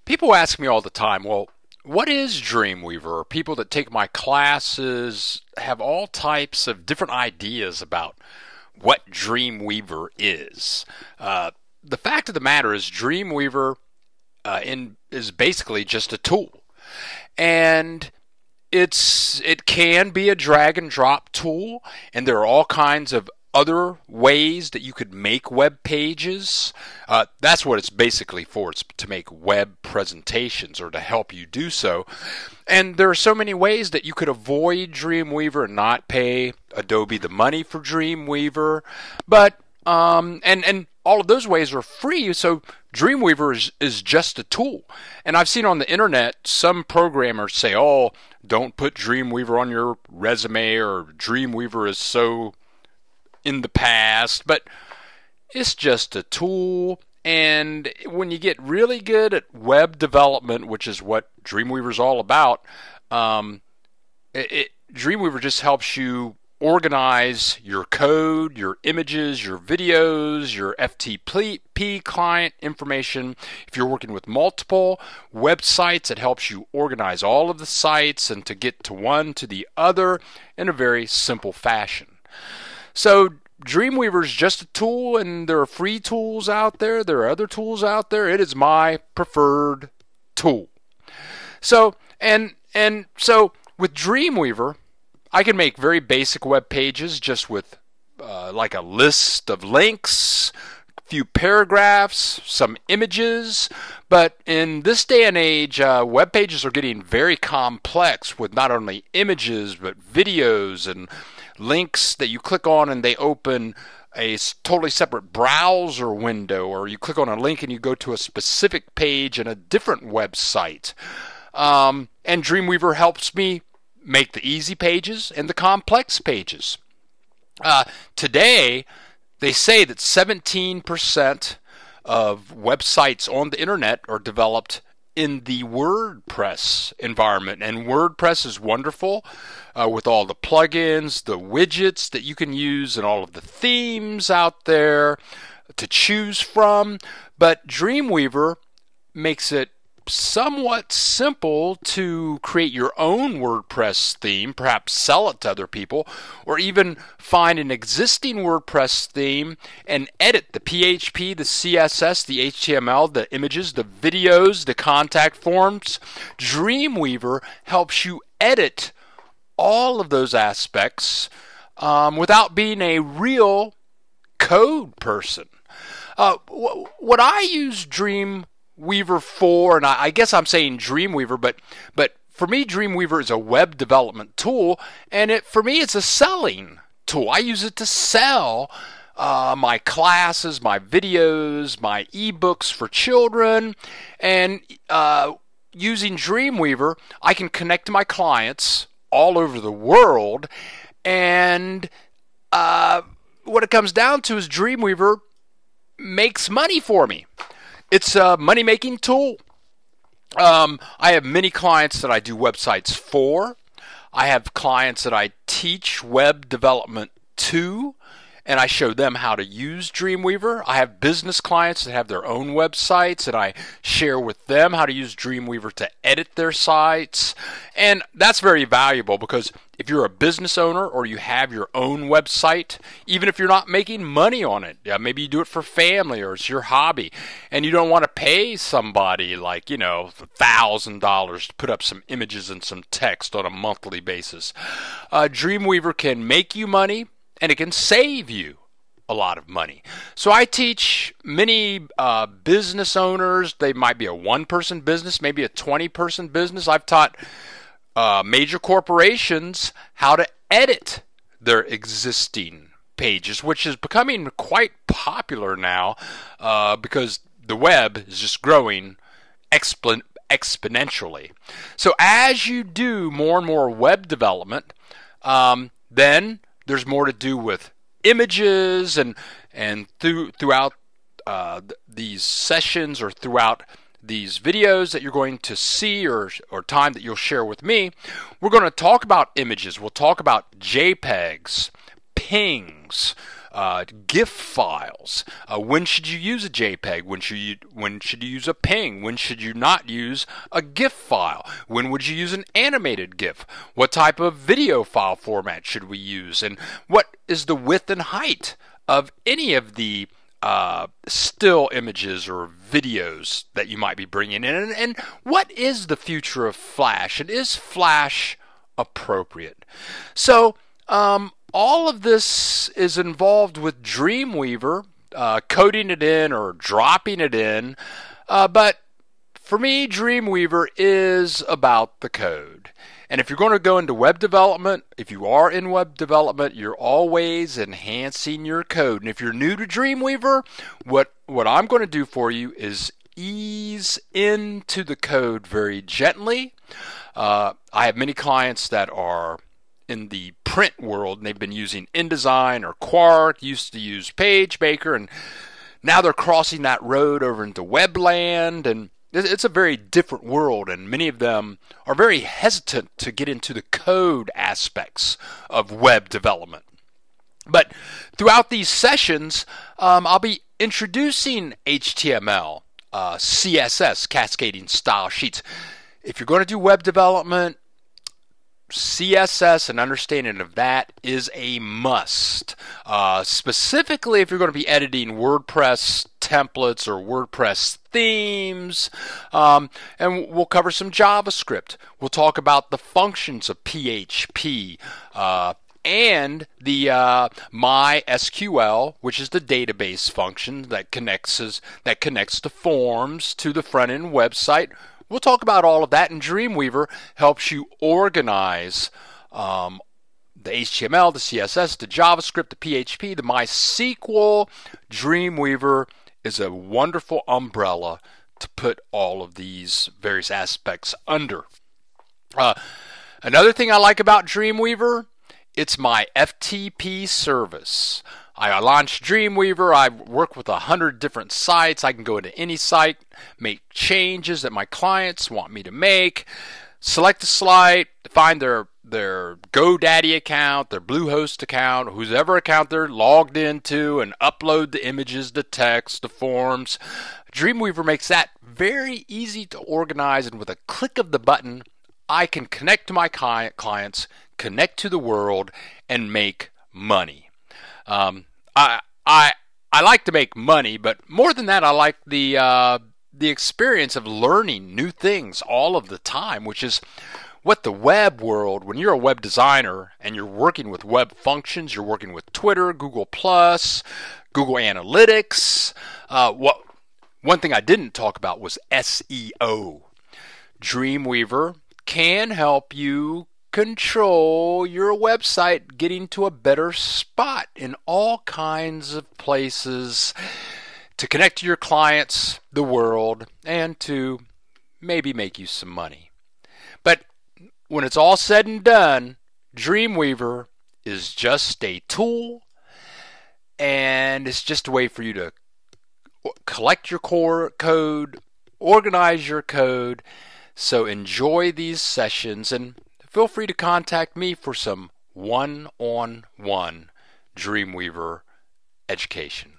People ask me all the time, well, what is Dreamweaver? People that take my classes have all types of different ideas about what Dreamweaver is. The fact of the matter is Dreamweaver is basically just a tool. And it can be a drag and drop tool, and there are all kinds of other ways that you could make web pages. That's what it's basically for. It's to make web presentations or to help you do so. And there are so many ways that you could avoid Dreamweaver and not pay Adobe the money for Dreamweaver. But and all of those ways are free, so Dreamweaver is just a tool. And I've seen on the internet some programmers say, oh, don't put Dreamweaver on your resume, or Dreamweaver is so in the past, but it's just a tool. And when you get really good at web development, which is what Dreamweaver is all about, Dreamweaver just helps you organize your code, your images, your videos, your FTP client information. If you're working with multiple websites, it helps you organize all of the sites and to get to one to the other in a very simple fashion. So Dreamweaver is just a tool, and there are free tools out there. There are other tools out there. It is my preferred tool. So so with Dreamweaver, I can make very basic web pages just with like a list of links, a few paragraphs, some images. But in this day and age, web pages are getting very complex with not only images but videos and links that you click on and they open a totally separate browser window, or you click on a link and you go to a specific page in a different website. And Dreamweaver helps me make the easy pages and the complex pages. Today, they say that 17% of websites on the internet are developed in the WordPress environment, and WordPress is wonderful with all the plugins, the widgets that you can use, and all of the themes out there to choose from. But Dreamweaver makes it somewhat simple to create your own WordPress theme, perhaps sell it to other people, or even find an existing WordPress theme and edit the PHP, the CSS, the HTML, the images, the videos, the contact forms. Dreamweaver helps you edit all of those aspects without being a real code person. What I use Dreamweaver for, and I guess I'm saying Dreamweaver, but for me, Dreamweaver is a web development tool, and for me, it's a selling tool. I use it to sell my classes, my videos, my ebooks for children, and using Dreamweaver, I can connect to my clients all over the world, and what it comes down to is Dreamweaver makes money for me. It's a money-making tool. I have many clients that I do websites for. I have clients that I teach web development to, and I show them how to use Dreamweaver. I have business clients that have their own websites, and I share with them how to use Dreamweaver to edit their sites. And that's very valuable, because if you're a business owner or you have your own website, even if you're not making money on it, maybe you do it for family or it's your hobby, and you don't want to pay somebody like, $1,000 to put up some images and some text on a monthly basis. Dreamweaver can make you money, and it can save you a lot of money. So I teach many business owners. They might be a one-person business, maybe a 20-person business. I've taught major corporations how to edit their existing pages, which is becoming quite popular now because the web is just growing exponentially. So as you do more and more web development, then there's more to do with images, and throughout these sessions or throughout these videos that you're going to see or time that you'll share with me, we're going to talk about images. We'll talk about JPEGs, PNGs, GIF files. When should you use a JPEG? When should you use a PNG? When should you not use a GIF file? When would you use an animated GIF? What type of video file format should we use? And what is the width and height of any of the still images or videos that you might be bringing in? And what is the future of Flash? And is Flash appropriate? So, all of this is involved with Dreamweaver, coding it in or dropping it in, but for me, Dreamweaver is about the code. And if you're going to go into web development, if you are in web development, you're always enhancing your code. And if you're new to Dreamweaver, what I'm going to do for you is ease into the code very gently. I have many clients that are in the print world, and they've been using InDesign or Quark, used to use PageMaker, and now they're crossing that road over into Webland, and it's a very different world, and many of them are very hesitant to get into the code aspects of web development. But throughout these sessions, I'll be introducing HTML, CSS, cascading style sheets. If you're going to do web development, CSS and understanding of that is a must. Specifically if you're going to be editing WordPress templates or WordPress themes. And we'll cover some JavaScript. We'll talk about the functions of PHP and the MySQL, which is the database function that connects the forms to the front-end website. We'll talk about all of that, and Dreamweaver helps you organize the HTML, the CSS, the JavaScript, the PHP, the MySQL. Dreamweaver is a wonderful umbrella to put all of these various aspects under. Another thing I like about Dreamweaver, it's my FTP service. I launched Dreamweaver. I work with 100 different sites. I can go into any site, make changes that my clients want me to make, select a site, find their GoDaddy account, their Bluehost account, whoever account they're logged into, and upload the images, the text, the forms. Dreamweaver makes that very easy to organize, and with a click of the button, I can connect to my clients, connect to the world, and make money. I like to make money, but more than that, I like the experience of learning new things all of the time, which is what the web world, when you're a web designer and you're working with web functions, you're working with Twitter, Google+, Google Analytics. One thing I didn't talk about was SEO. Dreamweaver can help you control your website getting to a better spot in all kinds of places to connect to your clients, the world, and to maybe make you some money. But when it's all said and done, Dreamweaver is just a tool, and it's just a way for you to collect your core code, organize your code. So enjoy these sessions, and feel free to contact me for some one-on-one Dreamweaver education.